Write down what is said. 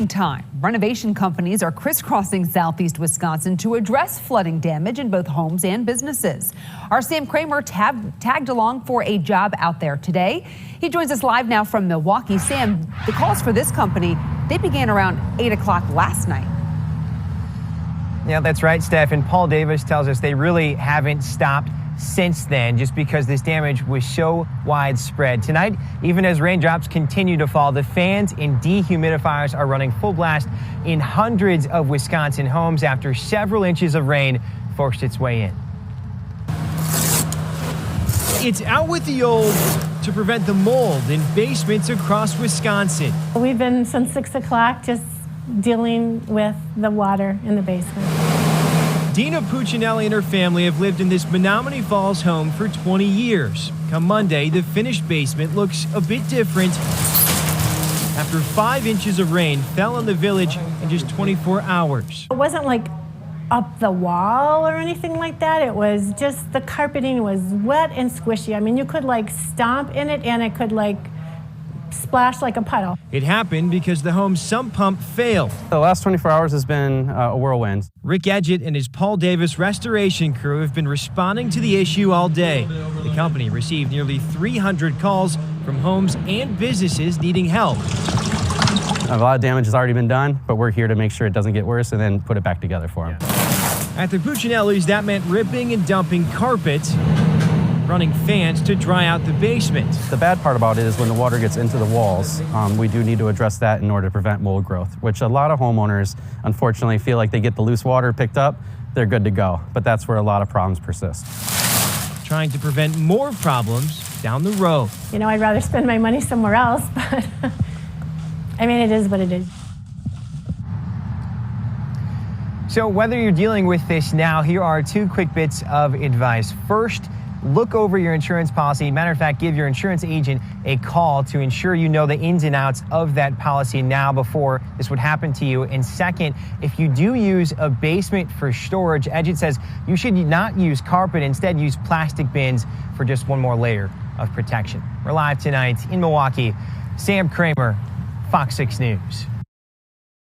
buying time. Renovation companies are crisscrossing southeast Wisconsin to address flooding damage in both homes and businesses. Our Sam Kramer tagged along for a job out there today. He joins us live now from Milwaukee. Sam, the calls for this company, they began around 8 o'clock last night. Yeah, that's right, Steph. And Paul Davis tells us they really haven't stopped since then, just because this damage was so widespread. Tonight, even as raindrops continue to fall, the fans and dehumidifiers are running full blast in hundreds of Wisconsin homes after several inches of rain forced its way in. It's out with the old to prevent the mold in basements across Wisconsin. We've been since 6 o'clock just dealing with the water in the basement. Dina Puccinelli and her family have lived in this Menomonee Falls home for 20 years. Come Monday, the finished basement looks a bit different after 5 inches of rain fell on the village in just 24 hours. It wasn't like up the wall or anything like that. It was just the carpeting was wet and squishy. I mean, you could like stomp in it and it could like splash like a puddle. It happened because the home's sump pump failed. The last 24 hours has been a whirlwind. Rick Edgett and his Paul Davis restoration crew have been responding to the issue all day. The company received nearly 300 calls from homes and businesses needing help. A lot of damage has already been done, but we're here to make sure it doesn't get worse and then put it back together for them. At the Puccinellis, that meant ripping and dumping carpet, running fans to dry out the basement. The bad part about it is when the water gets into the walls, we do need to address that in order to prevent mold growth, which a lot of homeowners, unfortunately, feel like they get the loose water picked up, they're good to go. But that's where a lot of problems persist. Trying to prevent more problems down the road. You know, I'd rather spend my money somewhere else, but I mean, it is what it is. So whether you're dealing with this now, here are 2 quick bits of advice. First, look over your insurance policy. Matter of fact, give your insurance agent a call to ensure you know the ins and outs of that policy now before this would happen to you. And second, if you do use a basement for storage, Edgett says you should not use carpet. Instead, use plastic bins for just one more layer of protection. We're live tonight in Milwaukee. Sam Kramer, Fox 6 News.